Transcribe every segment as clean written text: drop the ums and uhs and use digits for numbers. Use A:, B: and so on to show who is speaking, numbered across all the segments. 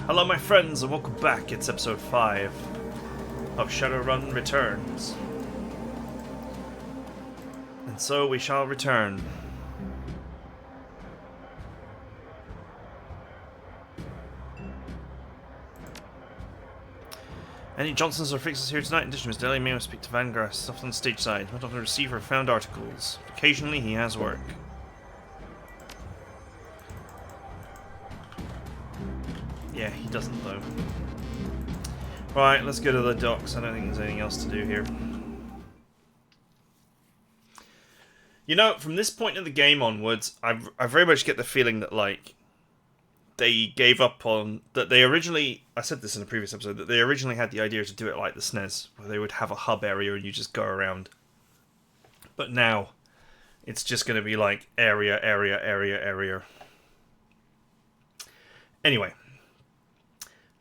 A: Hello my friends and welcome back. It's episode 5 of Shadowrun Returns. And so we shall return. Any Johnsons or fixers here tonight? In addition to Mr. Daly, may speak to Vangrass, soft on the stage side. Not often receive or found articles. Occasionally he has work. Yeah, he doesn't though. Right, let's go to the docks. I don't think there's anything else to do here. You know, from this point in the game onwards, I very much get the feeling that, like, they gave up on... That they originally... I said this in a previous episode, that they originally had the idea to do it like the SNES, where they would have a hub area and you just go around. But now, it's just going to be like area. Anyway.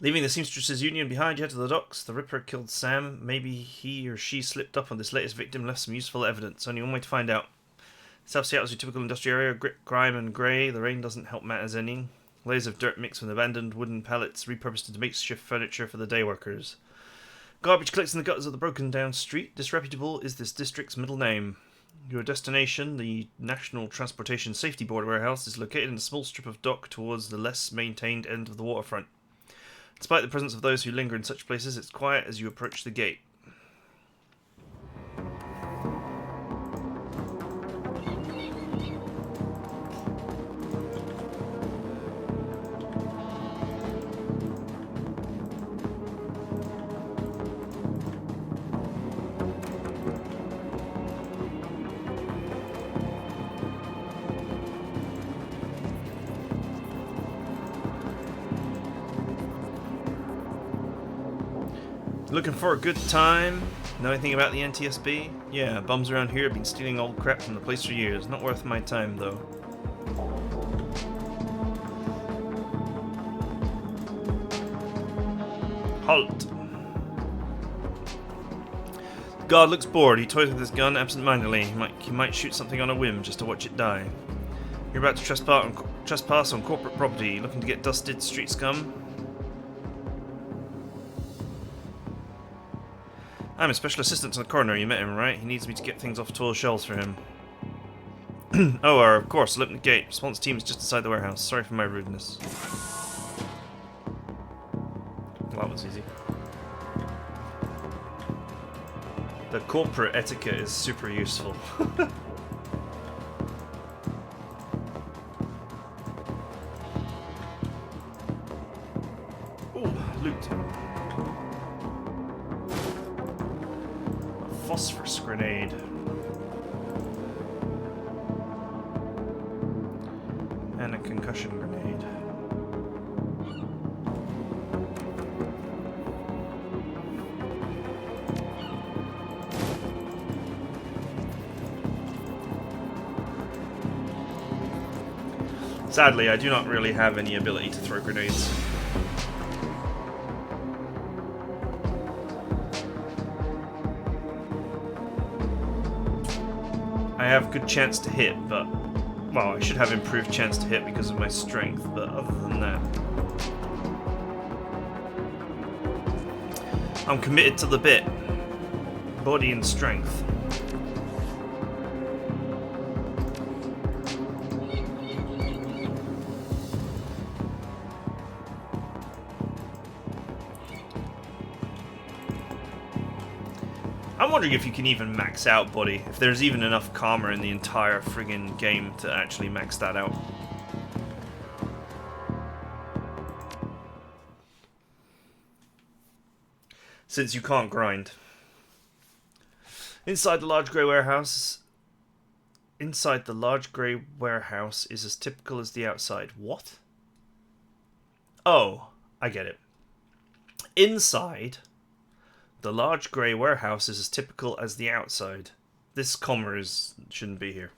A: Leaving the Seamstresses Union behind, you head to the docks. The Ripper killed Sam. Maybe he or she slipped up on this latest victim, left some useful evidence. Only one way to find out. South Seattle's your typical industrial area, grit, grime and grey. The rain doesn't help matters any. Layers of dirt mixed with abandoned wooden pallets repurposed into makeshift furniture for the day workers. Garbage collects in the gutters of the broken down street. Disreputable is this district's middle name. Your destination, the National Transportation Safety Board warehouse, is located in a small strip of dock towards the less maintained end of the waterfront. Despite the presence of those who linger in such places, it's quiet as you approach the gate. Looking for a good time? Know anything about the NTSB? Yeah, bums around here have been stealing old crap from the place for years. Not worth my time, though. Halt! The guard looks bored. He toys with his gun absent-mindedly. He might shoot something on a whim just to watch it die. You're about to trespass on corporate property. Looking to get dusted, street scum? I'm a special assistant to the coroner. You met him, right? He needs me to get things off tall shelves for him. Oh, of course. I'll open the gate. Response team is just inside the warehouse. Sorry for my rudeness. Well, that was easy. The corporate etiquette is super useful. Ooh, loot. Phosphorus grenade. And a concussion grenade. Sadly, I do not really have any ability to throw grenades. I have good chance to hit, but... Well, I should have improved chance to hit because of my strength, but other than that... I'm committed to the bit. Body and strength. I'm wondering if you can even max out body, if there's even enough karma in the entire friggin' game to actually max that out. Since you can't grind. Inside the large grey warehouse is as typical as the outside. What? Oh, I get it. Inside... The large grey warehouse is as typical as the outside. This comma shouldn't be here.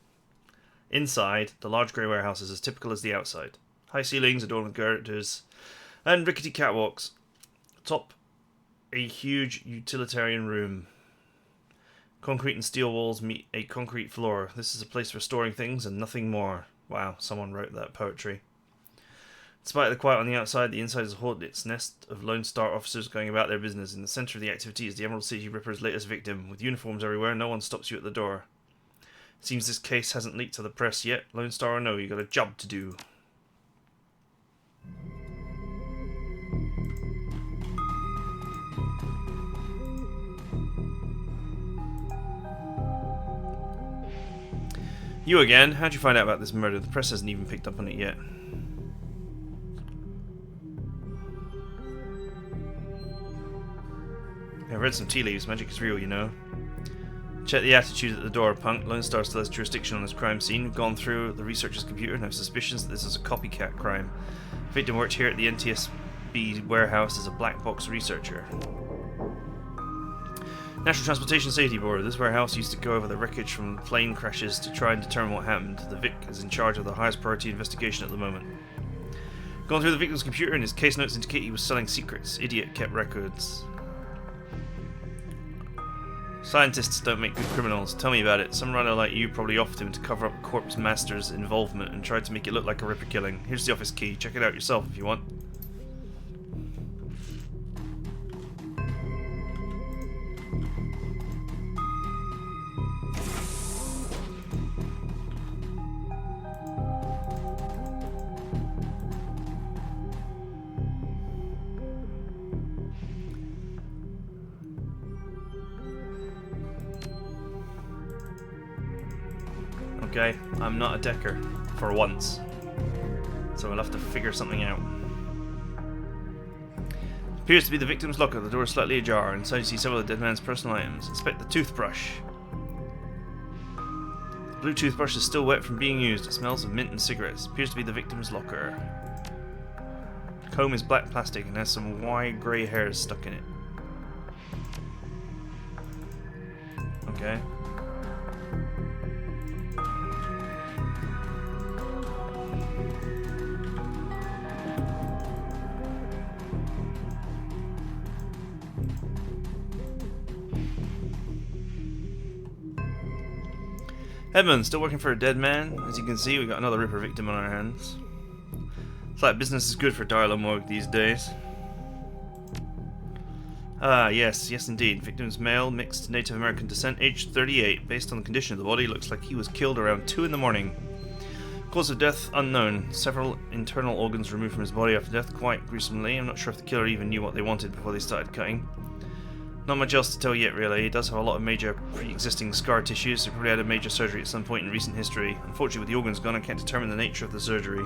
A: Inside, the large grey warehouse is as typical as the outside. High ceilings adorned with girders and rickety catwalks. Top, a huge utilitarian room. Concrete and steel walls meet a concrete floor. This is a place for storing things and nothing more. Wow, someone wrote that poetry. Despite the quiet on the outside, the inside is a hornet's nest of Lone Star officers going about their business. In the center of the activity is the Emerald City Ripper's latest victim. With uniforms everywhere, no one stops you at the door. It seems this case hasn't leaked to the press yet. Lone Star or no, you got a job to do. You again? How'd you find out about this murder? The press hasn't even picked up on it yet. I've read some tea leaves. Magic is real, you know. Check the attitude at the door, punk. Lone Star still has jurisdiction on this crime scene. We've gone through the researcher's computer and have suspicions that this is a copycat crime. The victim worked here at the NTSB warehouse as a black box researcher. National Transportation Safety Board. This warehouse used to go over the wreckage from plane crashes to try and determine what happened. The Vic is in charge of the highest priority investigation at the moment. Gone through the victim's computer and his case notes indicate he was selling secrets. Idiot kept records. Scientists don't make good criminals. Tell me about it. Some runner like you probably offered him to cover up Corpse Master's involvement and tried to make it look like a Ripper killing. Here's the office key. Check it out yourself if you want. Okay, I'm not a decker, for once. So I'll have to figure something out. Appears to be the victim's locker. The door is slightly ajar. Inside you see several of the dead man's personal items. Inspect the toothbrush. The blue toothbrush is still wet from being used. It smells of mint and cigarettes. Appears to be the victim's locker. The comb is black plastic and has some wide grey hairs stuck in it. Okay. Edmund, still working for a dead man? As you can see, we got another Ripper victim on our hands. It's like business is good for Darla Morgue these days. Ah, yes indeed. Victim's male, mixed Native American descent, aged 38. Based on the condition of the body, looks like he was killed around 2 in the morning. Cause of death unknown. Several internal organs removed from his body after death, quite gruesomely. I'm not sure if the killer even knew what they wanted before they started cutting. Not much else to tell yet, really. He does have a lot of major pre-existing scar tissues, so he probably had a major surgery at some point in recent history. Unfortunately, with the organs gone, I can't determine the nature of the surgery.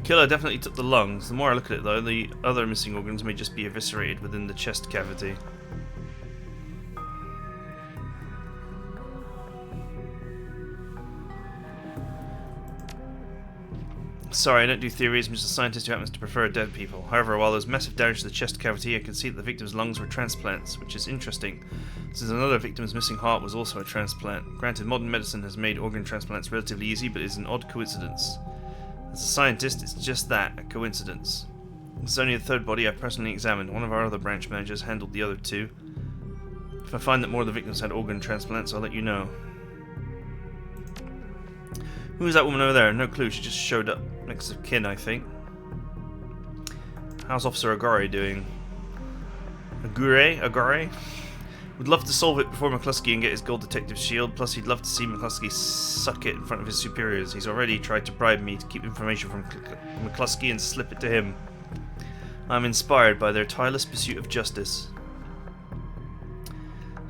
A: Killer definitely took the lungs. The more I look at it, though, the other missing organs may just be eviscerated within the chest cavity. Sorry, I don't do theories, I'm just a scientist who happens to prefer dead people. However, while there's massive damage to the chest cavity, I can see that the victim's lungs were transplants, which is interesting, since another victim's missing heart was also a transplant. Granted, modern medicine has made organ transplants relatively easy, but it's an odd coincidence. As a scientist, it's just that, a coincidence. This is only the third body I've personally examined. One of our other branch managers handled the other 2. If I find that more of the victims had organ transplants, I'll let you know. Who is that woman over there? No clue, she just showed up. Next of kin, I think. How's Officer Agare doing? Agare? Would love to solve it before McCluskey and get his gold detective shield, plus he'd love to see McCluskey suck it in front of his superiors. He's already tried to bribe me to keep information from McCluskey and slip it to him. I'm inspired by their tireless pursuit of justice.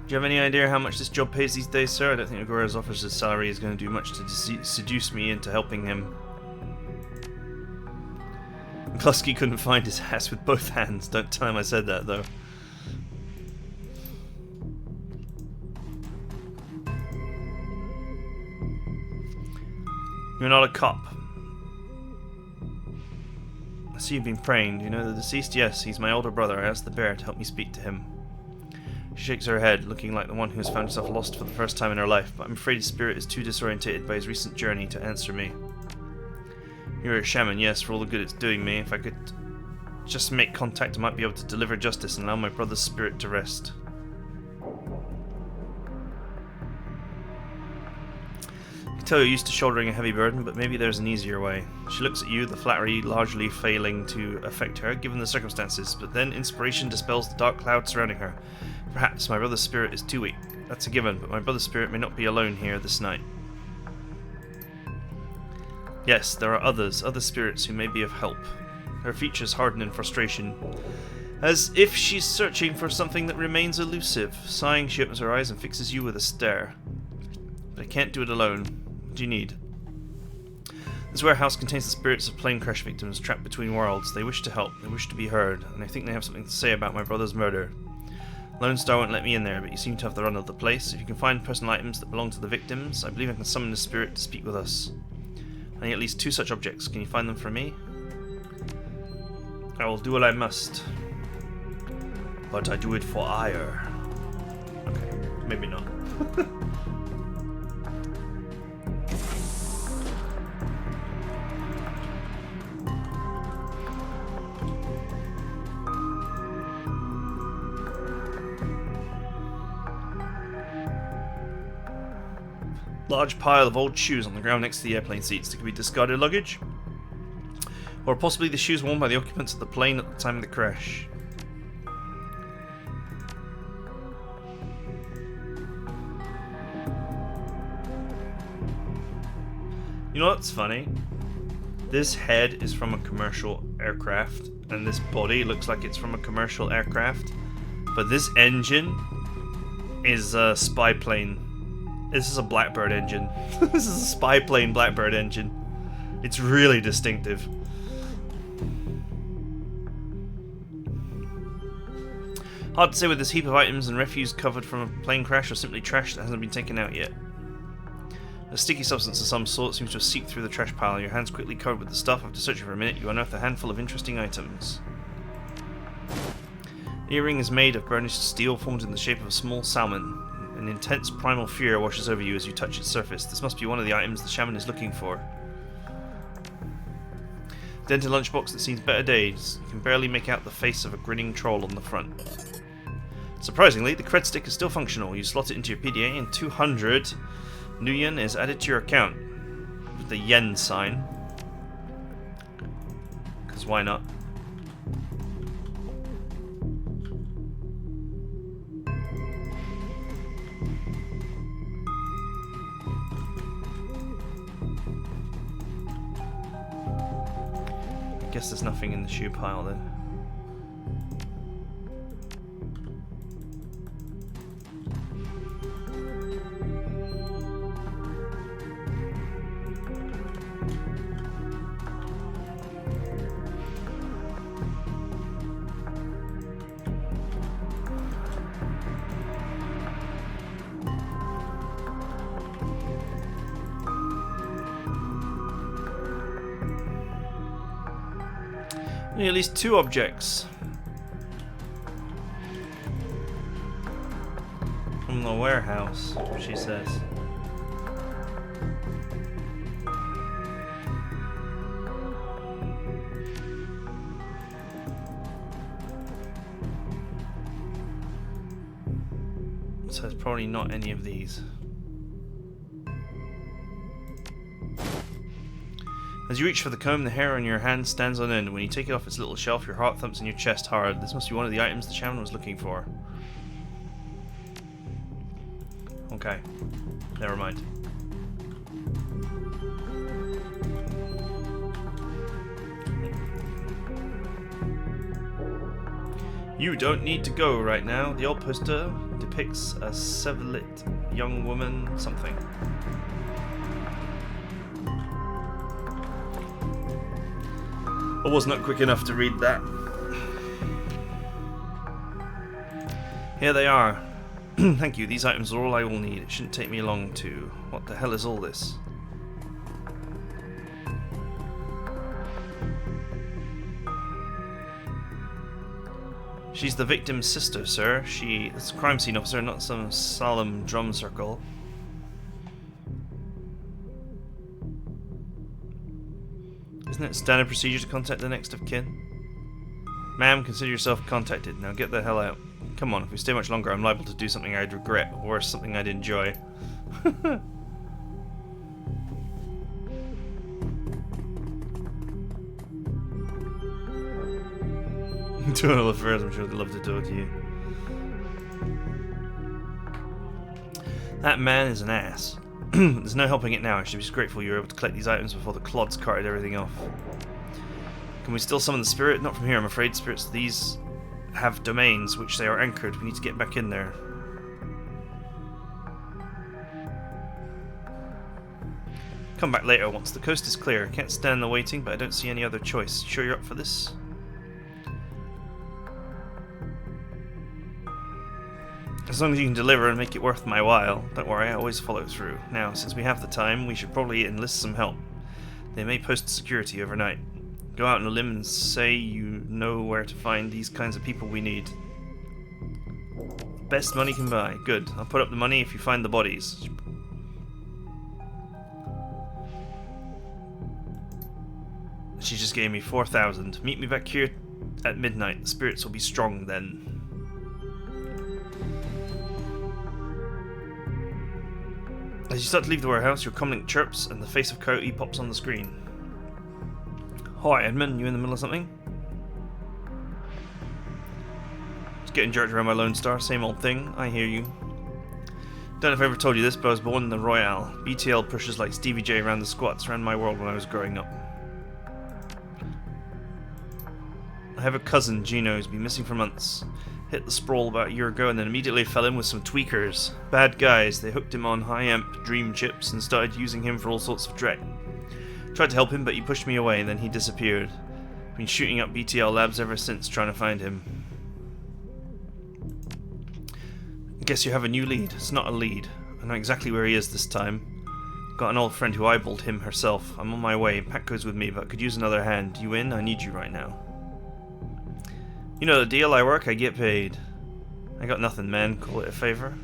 A: Do you have any idea how much this job pays these days, sir? I don't think Agora's officer's salary is going to do much to seduce me into helping him. McCluskey couldn't find his ass with both hands. Don't tell him I said that, though. You're not a cop. I see you've been praying. Do you know the deceased? Yes, he's my older brother. I asked the bear to help me speak to him. She shakes her head, looking like the one who has found herself lost for the first time in her life, but I'm afraid his spirit is too disorientated by his recent journey to answer me. You're a shaman, yes, for all the good it's doing me. If I could just make contact, I might be able to deliver justice and allow my brother's spirit to rest. I can tell you're used to shouldering a heavy burden, but maybe there's an easier way. She looks at you, the flattery largely failing to affect her, given the circumstances, but then inspiration dispels the dark cloud surrounding her. Perhaps my brother's spirit is too weak. That's a given, but my brother's spirit may not be alone here this night. Yes, there are other spirits who may be of help. Her features harden in frustration, as if she's searching for something that remains elusive. Sighing, she opens her eyes and fixes you with a stare. But I can't do it alone. What do you need? This warehouse contains the spirits of plane crash victims trapped between worlds. They wish to help, they wish to be heard, and I think they have something to say about my brother's murder. Lone Star won't let me in there, but you seem to have the run of the place. If you can find personal items that belong to the victims, I believe I can summon the spirit to speak with us. I need at least 2 such objects. Can you find them for me? I will do what I must. But I do it for ire. Okay, maybe not. Large pile of old shoes on the ground next to the airplane seats that could be discarded luggage. Or possibly the shoes worn by the occupants of the plane at the time of the crash. You know what's funny? This head is from a commercial aircraft, and this body looks like it's from a commercial aircraft. But this engine is a spy plane. This is a Blackbird engine. This is a spy plane Blackbird engine. It's really distinctive. Hard to say whether this heap of items and refuse covered from a plane crash or simply trash that hasn't been taken out yet. A sticky substance of some sort seems to have seeped through the trash pile. Your hands quickly covered with the stuff. After searching for a minute, you unearth a handful of interesting items. The earring is made of burnished steel formed in the shape of a small salmon. An intense primal fear washes over you as you touch its surface. This must be one of the items the shaman is looking for. Dented lunchbox that sees better days. You can barely make out the face of a grinning troll on the front. Surprisingly, the cred stick is still functional. You slot it into your PDA and 200 Nuyen is added to your account. With the yen sign. Because why not? Guess there's nothing in the shoe pile then. Need at least 2 objects from the warehouse, she says. So it's probably not any of these. As you reach for the comb, the hair on your hand stands on end. When you take it off its little shelf, your heart thumps in your chest hard. This must be one of the items the shaman was looking for. Okay. Never mind. You don't need to go right now. The old poster depicts a Sevelit young woman something. I was not quick enough to read that. Here they are. Thank you, these items are all I will need. It shouldn't take me long to... What the hell is all this? She's the victim's sister, sir. It's a crime scene officer, not some solemn drum circle. Isn't it standard procedure to contact the next of kin? Ma'am, consider yourself contacted. Now get the hell out. Come on, if we stay much longer, I'm liable to do something I'd regret, or worse, something I'd enjoy. Doing all the affairs, I'm sure they'd love to do it to you. That man is an ass. There's no helping it now. I should be grateful you were able to collect these items before the clods carted everything off. Can we still summon the spirit? Not from here, I'm afraid. Spirits, these have domains which they are anchored. We need to get back in there. Come back later once the coast is clear. Can't stand the waiting, but I don't see any other choice. Sure you're up for this? As long as you can deliver and make it worth my while. Don't worry, I always follow through. Now, since we have the time, we should probably enlist some help. They may post security overnight. Go out on a limb and say you know where to find these kinds of people we need. Best money can buy. Good. I'll put up the money if you find the bodies. She just gave me 4,000. Meet me back here at midnight. The spirits will be strong then. As you start to leave the warehouse, your comlink chirps and the face of Coyote pops on the screen. Hi, Edmon, you in the middle of something? Just getting jerked around by Lone Star, same old thing, I hear you. Don't know if I ever told you this, but I was born in the Royale. BTL pushes like Stevie J around the squats around my world when I was growing up. I have a cousin, Gino, who's been missing for months. Hit the sprawl about a year ago and then immediately fell in with some tweakers. Bad guys, they hooked him on high-amp dream chips and started using him for all sorts of dreck. Tried to help him, but he pushed me away and then he disappeared. Been shooting up BTL labs ever since trying to find him. I guess you have a new lead. It's not a lead. I know exactly where he is this time. Got an old friend who eyeballed him herself. I'm on my way. Pat goes with me, but could use another hand. You in? I need you right now. You know the deal, I work, I get paid. I got nothing, man. Call it a favor.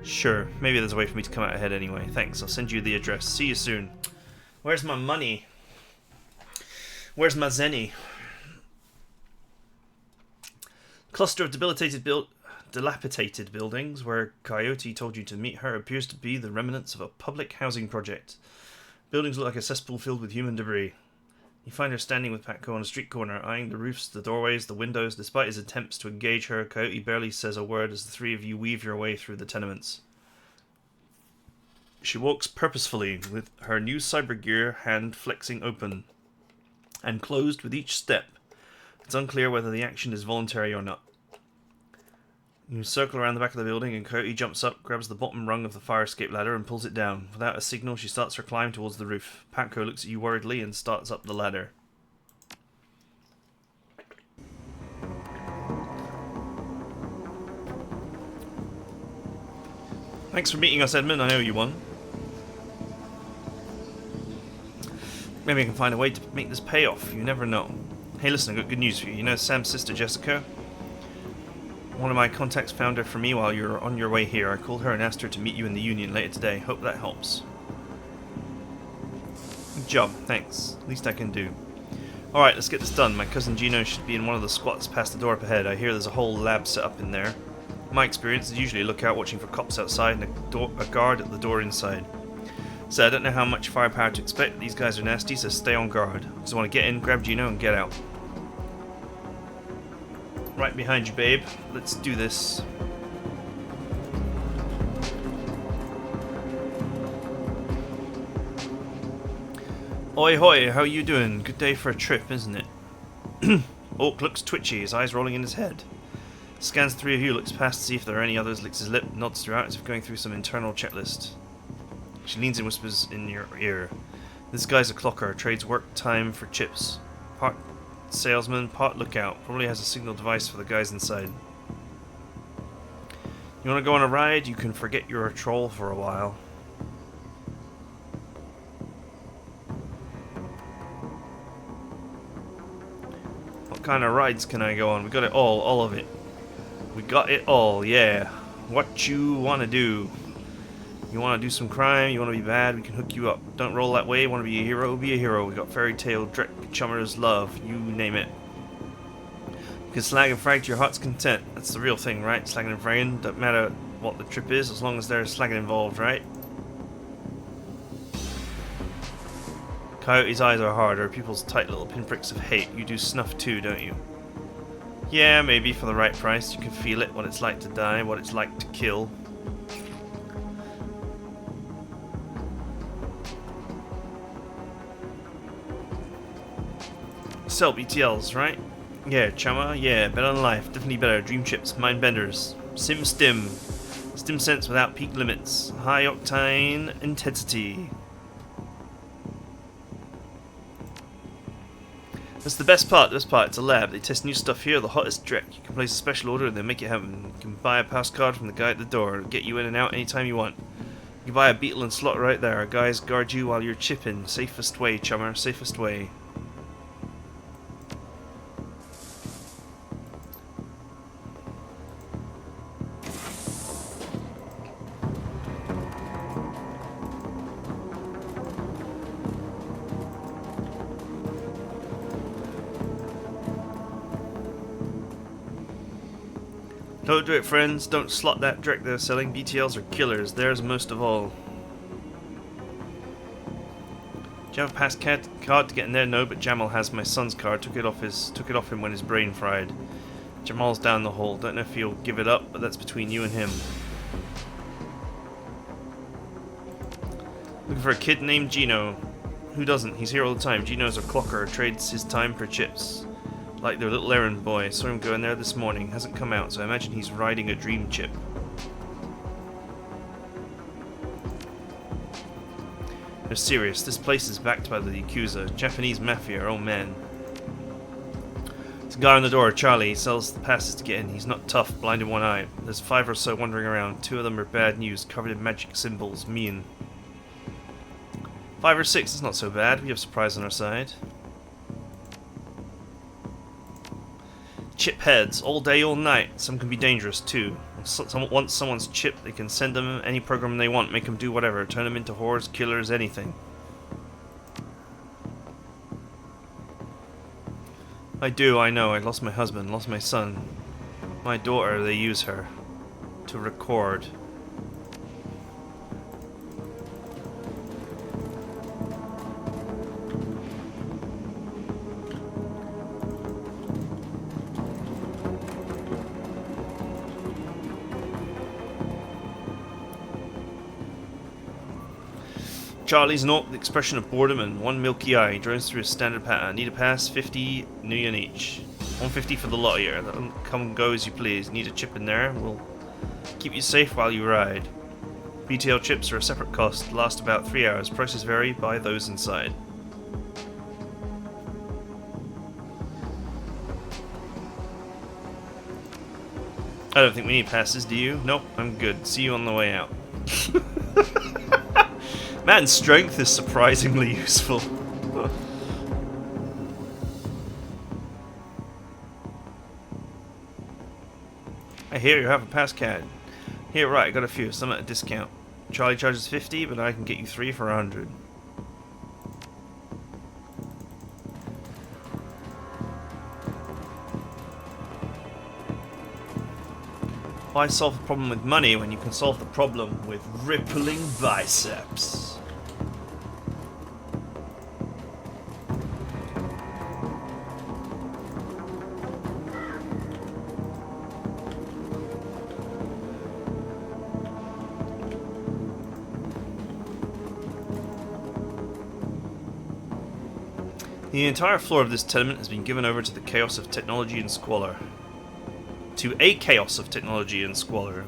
A: Sure, maybe there's a way for me to come out ahead anyway. Thanks, I'll send you the address. See you soon. Where's my money? Where's my zenny? Cluster of dilapidated buildings where Coyote told you to meet her appears to be the remnants of a public housing project. Buildings look like a cesspool filled with human debris. You find her standing with Patco on a street corner, eyeing the roofs, the doorways, the windows. Despite his attempts to engage her, Coyote barely says a word as the three of you weave your way through the tenements. She walks purposefully, with her new cyber gear hand flexing open and closed with each step. It's unclear whether the action is voluntary or not. You circle around the back of the building and Coyote jumps up, grabs the bottom rung of the fire escape ladder and pulls it down. Without a signal, she starts her climb towards the roof. Patco looks at you worriedly and starts up the ladder. Thanks for meeting us, Edmon. I know you won. Maybe I can find a way to make this pay off. You never know. Hey, listen, I've got good news for you. You know Sam's sister, Jessica? One of my contacts found her for me while you were on your way here. I called her and asked her to meet you in the Union later today. Hope that helps. Good job, thanks. Least I can do. Alright, let's get this done. My cousin Gino should be in one of the squats past the door up ahead. I hear there's a whole lab set up in there. My experience is usually a lookout watching for cops outside and a guard at the door inside. So I don't know how much firepower to expect. These guys are nasty, so stay on guard. Just want to get in, grab Gino, and get out. Right behind you, babe. Let's do this. Oi hoy, how you doing? Good day for a trip, isn't it? Orc looks twitchy, his eyes rolling in his head. Scans the three of you, looks past to see if there are any others, licks his lip, nods throughout as if going through some internal checklist. She leans and whispers in your ear. This guy's a clocker, trades work time for chips. Part salesman, part lookout. Probably has a signal device for the guys inside. You want to go on a ride? You can forget you're a troll for a while. What kind of rides can I go on? We got it all of it. We got it all, yeah. What you want to do? You want to do some crime? You want to be bad? We can hook you up. Don't roll that way. Want to be a hero? Be a hero. We got fairy tale, dreck, chummers, love. You name it. You can slag and frag to your heart's content. That's the real thing, right? Slagging and fragging. Don't matter what the trip is, as long as there's slagging involved, right? Coyote's eyes are hard, her pupils tight little pinpricks of hate. You do snuff too, don't you? Yeah, maybe for the right price. You can feel it, what it's like to die, what it's like to kill. Sell BTLs, right? Yeah, chumma, yeah, bet on life, definitely better. Dream chips, mind benders. Sim stim. Stim sense without peak limits. High octane intensity. That's the best part, it's a lab. They test new stuff here, the hottest dreck. You can place a special order and they make it happen. You can buy a pass card from the guy at the door. It'll get you in and out anytime you want. You can buy a beetle and slot right there. Our guys guard you while you're chipping. Safest way, chummer, safest way. Don't do it, friends. Don't slot that dreck they're selling. BTLs are killers. Theirs most of all. Do you have a pass card to get in there? No, but Jamal has my son's card. Took it off him when his brain fried. Jamal's down the hole. Don't know if he'll give it up, but that's between you and him. Looking for a kid named Gino. Who doesn't? He's here all the time. Gino's a clocker. Trades his time for chips. Like their little errand boy. Saw him go in there this morning. Hasn't come out, so I imagine he's riding a dream chip. They're serious. This place is backed by the Yakuza. Japanese mafia. Oh man. There's a guy on the door, Charlie. He sells the passes to get in. He's not tough, blind in one eye. There's 5 or so wandering around. 2 of them are bad news, covered in magic symbols. Mean. 5 or 6 is not so bad. We have surprise on our side. Chip heads, all day, all night. Some can be dangerous too. Once someone's chipped, they can send them any program they want, make them do whatever, turn them into whores, killers, anything. I do, I know. I lost my husband, lost my son. My daughter, they use her to record. Charlie's note, the expression of boredom and one milky eye. He drones through his standard pattern. Need a pass, 50 nuyen each. 150 for the lot here. That'll come and go as you please. Need a chip in there. We'll keep you safe while you ride. BTL chips are a separate cost. Last about 3 hours. Prices vary by those inside. I don't think we need passes, do you? Nope, I'm good. See you on the way out. Man's strength is surprisingly useful. I hear you have a pass card. Here, right, I got a few. Some at a discount. Charlie charges 50, but I can get you 3 for 100. Why solve the problem with money when you can solve the problem with rippling biceps? The entire floor of this tenement has been given over to the chaos of technology and squalor. To a chaos of technology and squalor.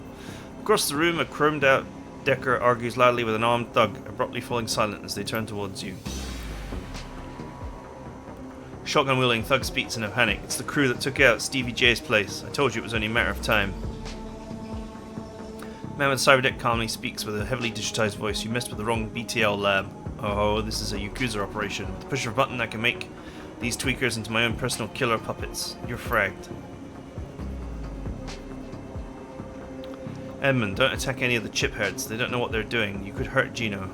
A: Across the room, a chromed-out Decker argues loudly with an armed thug, abruptly falling silent as they turn towards you. Shotgun-wielding thug speaks in a panic. It's the crew that took out Stevie J's place. I told you it was only a matter of time. Man with cyberdeck calmly speaks with a heavily digitized voice. You messed with the wrong BTL lab. Oh, this is a Yakuza operation. With the push of a button, I can make these tweakers into my own personal killer puppets. You're fragged. Edmon, don't attack any of the chip heads. They don't know what they're doing. You could hurt Gino.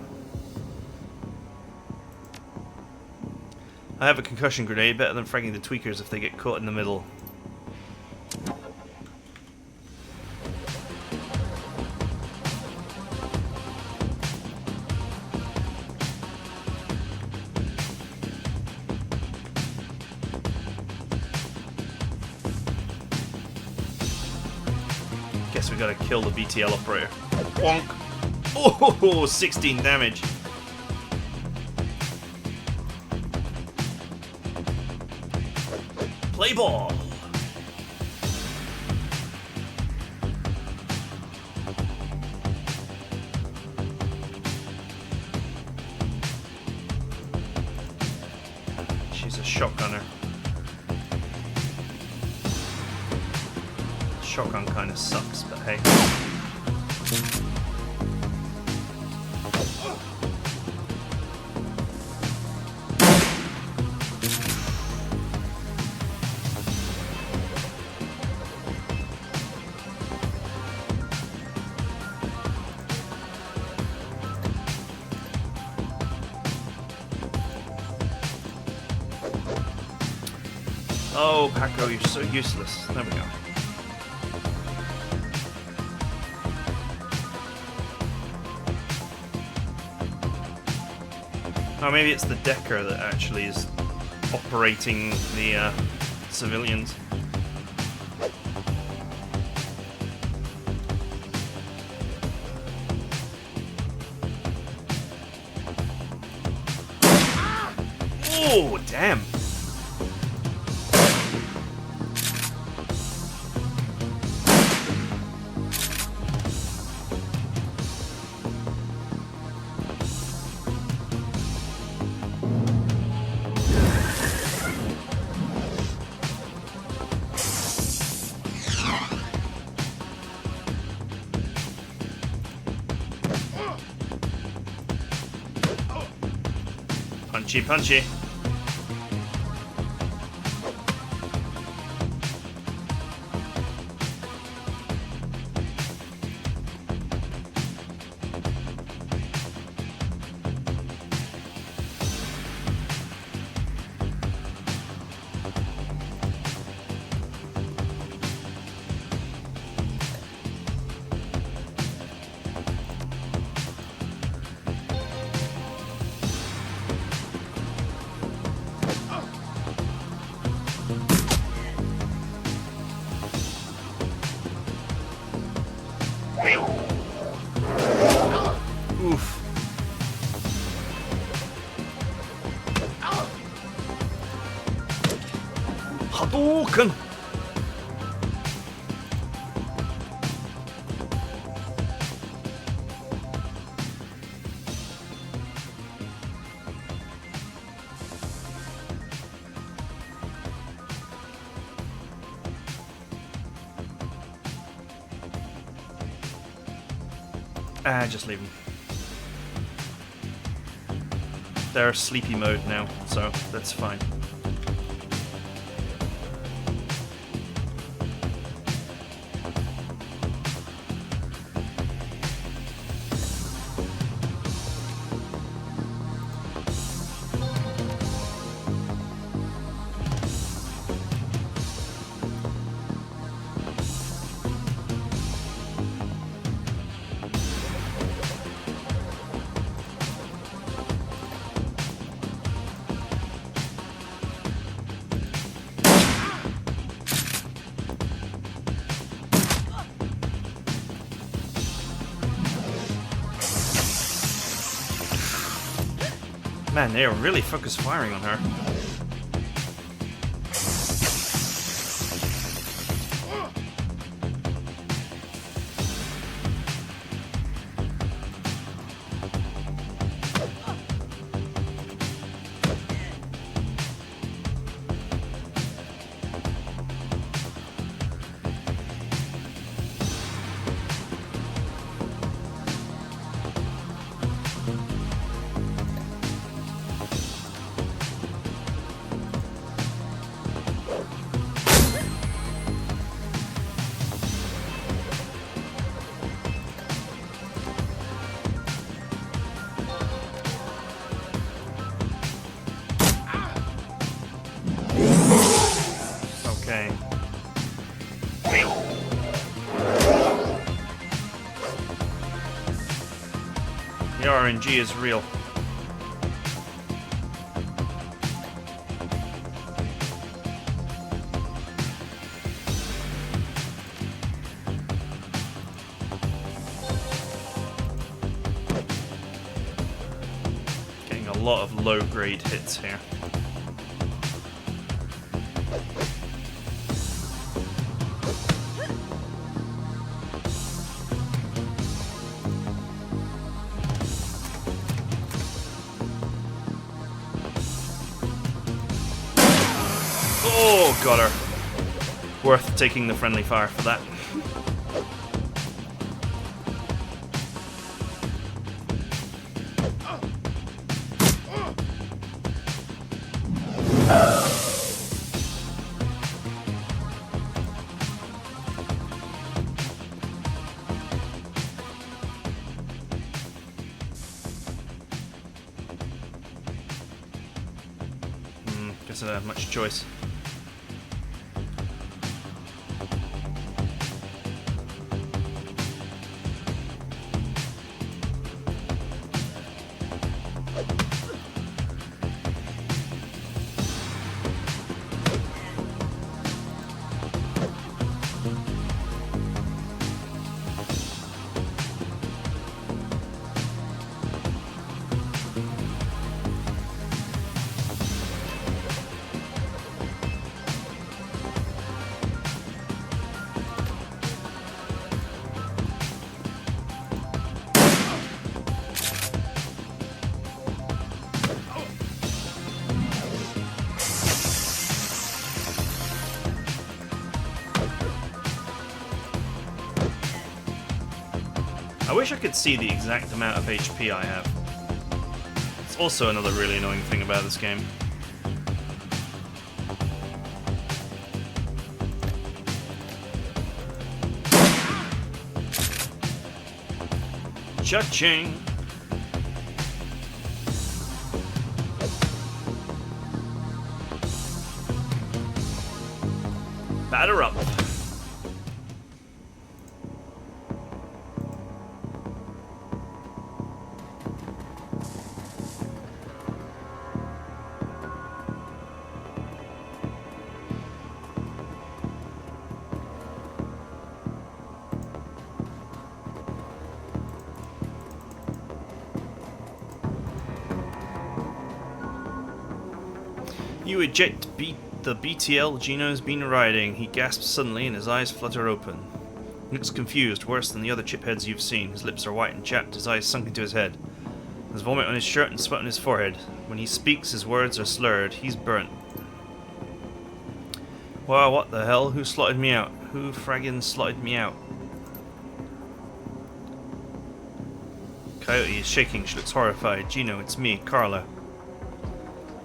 A: I have a concussion grenade, better than fragging the tweakers if they get caught in the middle. Guess we gotta kill the BTL operator. Bonk! Oh, 16 damage. Play ball! She's a shotgunner. Shotgun kind of sucks, but hey. Oh, Paco, you're so useless. There we go. Oh, maybe it's the Decker that actually is operating the civilians. Oh, damn. Punchy, punchy. Oof. Hadouken! Just leave them. They're sleepy mode now, so that's fine. Man, they are really focused firing on her. Okay. The RNG is real. lot of low-grade hits here. Oh, got her. Worth taking the friendly fire for that. Guess I don't have much choice. I wish I could see the exact amount of HP I have. It's also another really annoying thing about this game. Cha-ching! Batter up! You eject the BTL Gino's been riding. He gasps suddenly and his eyes flutter open. He looks confused, worse than the other chipheads you've seen. His lips are white and chapped, his eyes sunk into his head. There's vomit on his shirt and sweat on his forehead. When he speaks, his words are slurred. He's burnt. Wow, what the hell? Who slotted me out? Who fraggin' slotted me out? Coyote is shaking. She looks horrified. Gino, it's me, Carla.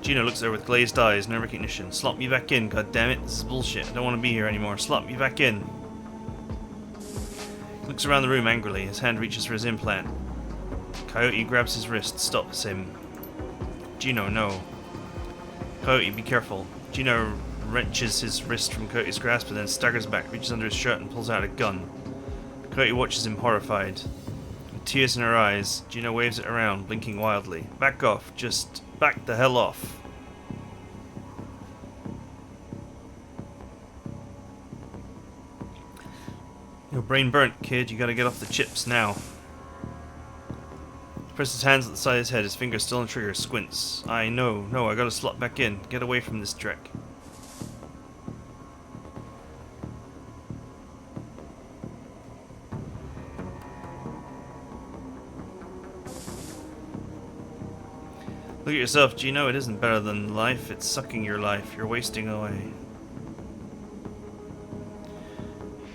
A: Gino looks at her with glazed eyes, no recognition. Slot me back in, goddammit. This is bullshit. I don't want to be here anymore. Slot me back in. He looks around the room angrily. His hand reaches for his implant. Coyote grabs his wrist, stops him. Gino, no. Coyote, be careful. Gino wrenches his wrist from Coyote's grasp and then staggers back, reaches under his shirt and pulls out a gun. Coyote watches him horrified. With tears in her eyes, Gino waves it around, blinking wildly. Back off. Just back the hell off. Your brain burnt, kid. You gotta get off the chips now. He presses his hands at the side of his head, his fingers still on the trigger, squints. No, I gotta slot back in. Get away from this dreck. Look at yourself, Gino. It isn't better than life. It's sucking your life. You're wasting away.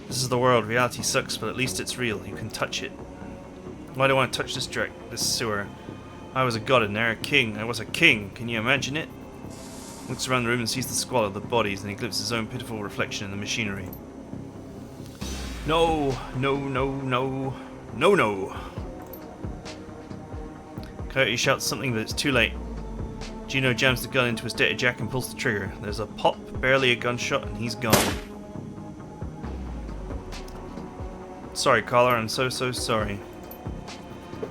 A: This is the world. Reality sucks, but at least it's real. You can touch it. Why do I want to touch this dreck, this sewer? I was a god in there, a king. I was a king. Can you imagine it? Looks around the room and sees the squalor of the bodies, and he glimpses his own pitiful reflection in the machinery. No. Coyote shouts something, but it's too late. Gino jams the gun into his data jack and pulls the trigger. There's a pop, barely a gunshot, and he's gone. Sorry, caller, I'm so sorry.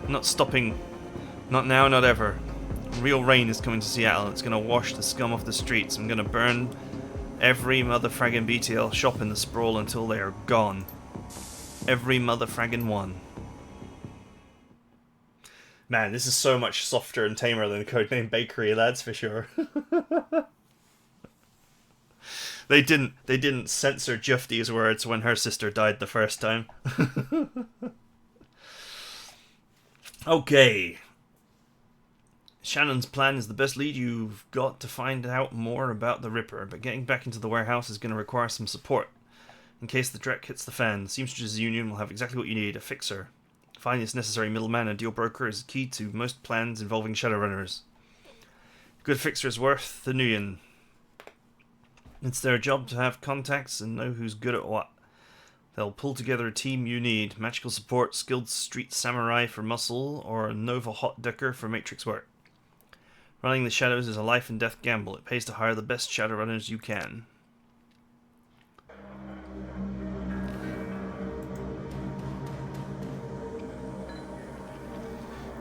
A: I'm not stopping. Not now, not ever. Real rain is coming to Seattle. It's gonna wash the scum off the streets. I'm gonna burn every motherfraggin' BTL shop in the sprawl until they are gone. Every motherfraggin' one. Man, this is so much softer and tamer than Codename Bakery, that's for sure. They didn't censor Jufty's words when her sister died the first time. Okay. Shannon's plan is the best lead you've got to find out more about the Ripper, but getting back into the warehouse is going to require some support. In case the dreck hits the fan, the Seamsters Union will have exactly what you need, a fixer. Finding this necessary middleman and deal broker is key to most plans involving Shadowrunners. A good fixer is worth the Nguyen. It's their job to have contacts and know who's good at what. They'll pull together a team you need. Magical support, skilled street samurai for muscle, or a Nova hot ducker for matrix work. Running the shadows is a life and death gamble. It pays to hire the best Shadowrunners you can.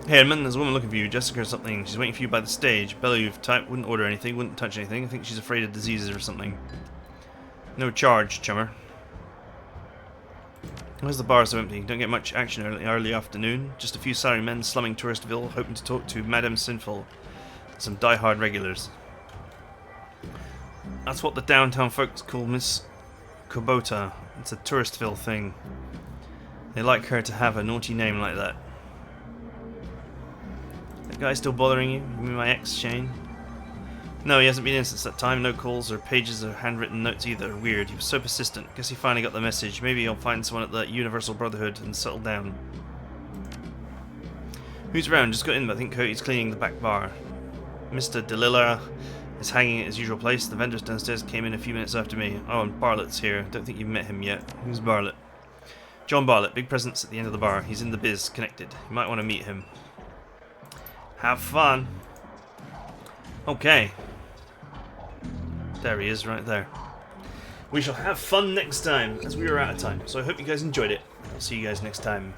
A: Hey Edmund, there's a woman looking for you, Jessica or something. She's waiting for you by the stage. Bella, you've typed, wouldn't order anything, wouldn't touch anything. I think she's afraid of diseases or something. No charge, chummer. Where's the bar so empty? Don't get much action early afternoon. Just a few salarymen slumming Touristville, hoping to talk to Madame Sinful. Some die-hard regulars. That's what the downtown folks call Miss Kubota. It's a Touristville thing. They like her to have a naughty name like that. That guy still bothering you? You mean my ex, Shane? No, he hasn't been in since that time. No calls or pages of handwritten notes either. Weird. He was so persistent. Guess he finally got the message. Maybe he'll find someone at the Universal Brotherhood and settle down. Who's around? Just got in, but I think Cody's cleaning the back bar. Mr. Delilla is hanging at his usual place. The vendors downstairs came in a few minutes after me. Oh, and Bartlett's here. Don't think you've met him yet. Who's Bartlett? John Bartlett. Big presence at the end of the bar. He's in the biz. Connected. You might want to meet him. Have fun. Okay. There he is, right there. We shall have fun next time, as we are out of time. So I hope you guys enjoyed it. I'll see you guys next time.